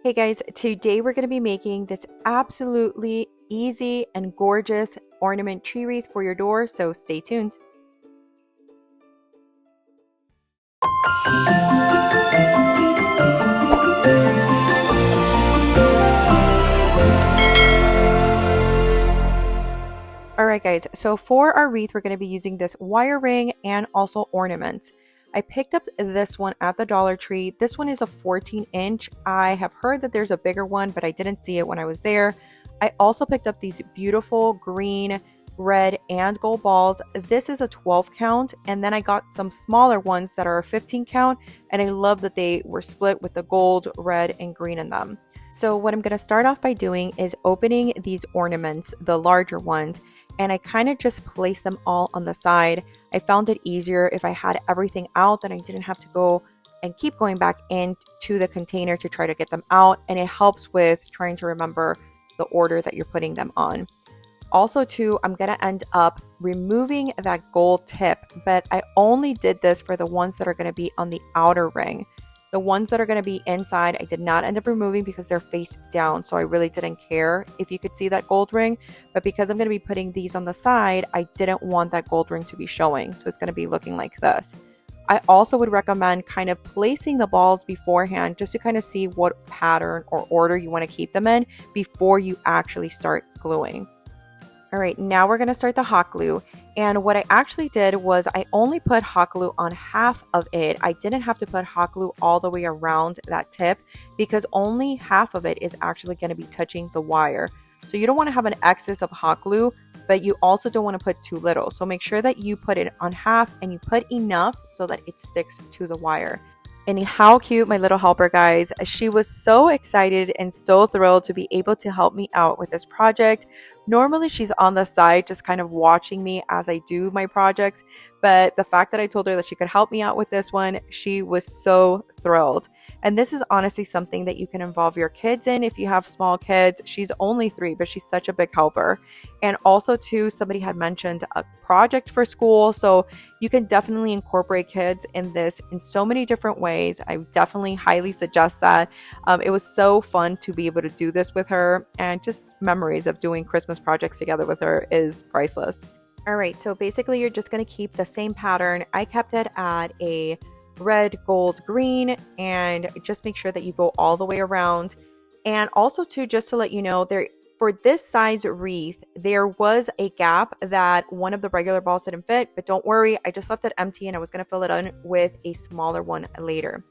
Hey guys, today we're going to be making this absolutely easy and gorgeous ornament tree wreath for your door, so stay tuned. Alright guys, so for our wreath we're going to be using this wire ring and also ornaments. I picked up this one at the Dollar Tree. This one is a 14-inch. I have heard that there's a bigger one, but I didn't see it when I was there. I also picked up these beautiful green, red, and gold balls. This is a 12 count, and then I got some smaller ones that are a 15 count, and I love that they were split with the gold, red, and green in them. So what I'm going to start off by doing is opening these ornaments, the larger ones, and I kind of just place them all on the side. I found it easier if I had everything out, then I didn't have to go and keep going back into the container to try to get them out, and it helps with trying to remember the order that you're putting them on. Also too, I'm going to end up removing that gold tip, but I only did this for the ones that are going to be on the outer ring. The ones that are going to be inside, I did not end up removing because they're face down, so I really didn't care if you could see that gold ring. But because I'm going to be putting these on the side, I didn't want that gold ring to be showing, so it's going to be looking like this. I also would recommend kind of placing the balls beforehand just to kind of see what pattern or order you want to keep them in before you actually start gluing. All right, now we're going to start the hot glue. And what I actually did was I only put hot glue on half of it. I didn't have to put hot glue all the way around that tip because only half of it is actually going to be touching the wire. So you don't want to have an excess of hot glue, but you also don't want to put too little. So make sure that you put it on half and you put enough so that it sticks to the wire. And how cute my little helper, guys. She was so excited and so thrilled to be able to help me out with this project. Normally she's on the side just kind of watching me as I do my projects, but the fact that I told her that she could help me out with this one, she was so thrilled. And this is honestly something that you can involve your kids in if you have small kids. She's only 3, but she's such a big helper. And also too, somebody had mentioned a project for school, so you can definitely incorporate kids in this in so many different ways. I definitely highly suggest that. It was so fun to be able to do this with her, and just memories of doing Christmas projects together with her is priceless. All right, so basically you're just going to keep the same pattern. I kept it at a red, gold, green, and just make sure that you go all the way around. And also too, just to let you know, for this size wreath, there was a gap that one of the regular balls didn't fit, but don't worry, I just left it empty and I was going to fill it in with a smaller one later.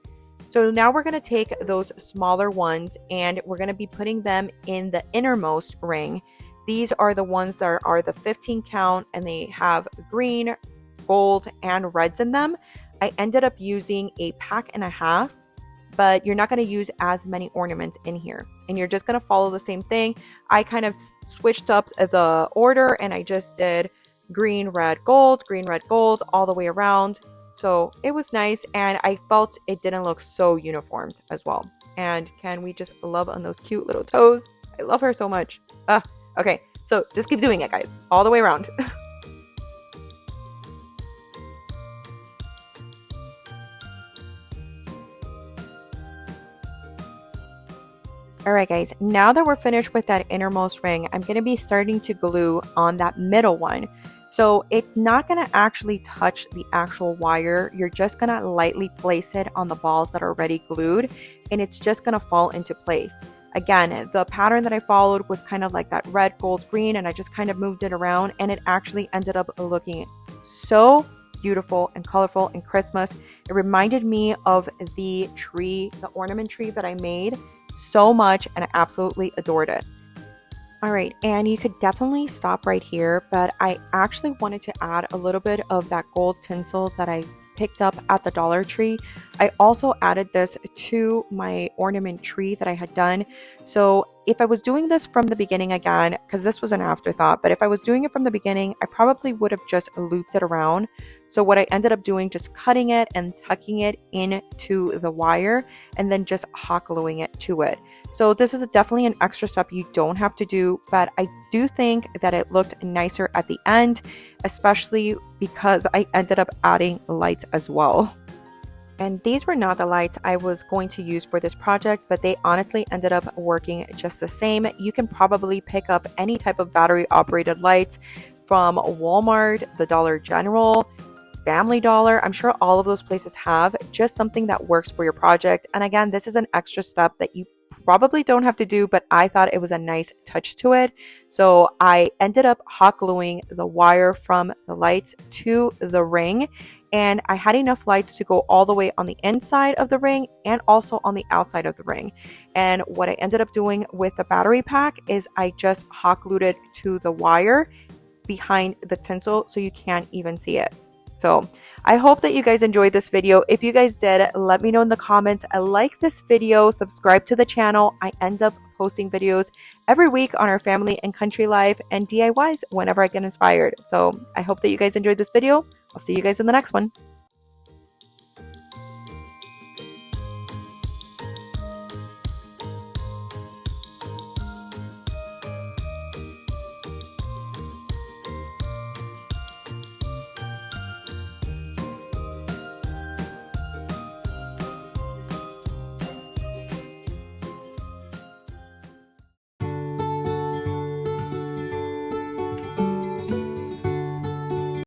So now we're going to take those smaller ones and we're going to be putting them in the innermost ring. These are the ones that are the 15 count and they have green, gold, and reds in them. I ended up using a pack and a half, but you're not going to use as many ornaments in here. And you're just going to follow the same thing. I kind of switched up the order and I just did green, red, gold, all the way around. So it was nice and I felt it didn't look so uniformed as well. And can we just love on those cute little toes? I love her so much. Okay, so just keep doing it, guys, all the way around. Alright guys, now that we're finished with that innermost ring, I'm going to be starting to glue on that middle one. So it's not going to actually touch the actual wire, you're just going to lightly place it on the balls that are already glued, and it's just going to fall into place. Again, the pattern that I followed was kind of like that red, gold, green, and I just kind of moved it around, and it actually ended up looking so beautiful and colorful and Christmas. It reminded me of the tree, the ornament tree that I made so much, and I absolutely adored it. All right, and you could definitely stop right here, but I actually wanted to add a little bit of that gold tinsel that I picked up at the Dollar Tree. I also added this to my ornament tree that I had done. So if I was doing this from the beginning again, because this was an afterthought, but if I was doing it from the beginning, I probably would have just looped it around. So what I ended up doing, just cutting it and tucking it into the wire and then just hot gluing it to it. So this is definitely an extra step you don't have to do, but I do think that it looked nicer at the end, especially because I ended up adding lights as well. And these were not the lights I was going to use for this project, but they honestly ended up working just the same. You can probably pick up any type of battery operated lights from Walmart, the Dollar General, Family Dollar. I'm sure all of those places have just something that works for your project. And again, this is an extra step that you probably don't have to do, but I thought it was a nice touch to it. So I ended up hot gluing the wire from the lights to the ring, and I had enough lights to go all the way on the inside of the ring and also on the outside of the ring. And what I ended up doing with the battery pack is I just hot glued it to the wire behind the tinsel so you can't even see it. So I hope that you guys enjoyed this video. If you guys did, let me know in the comments. Like this video, subscribe to the channel. I end up posting videos every week on our family and country life and DIYs whenever I get inspired. So I hope that you guys enjoyed this video. I'll see you guys in the next one.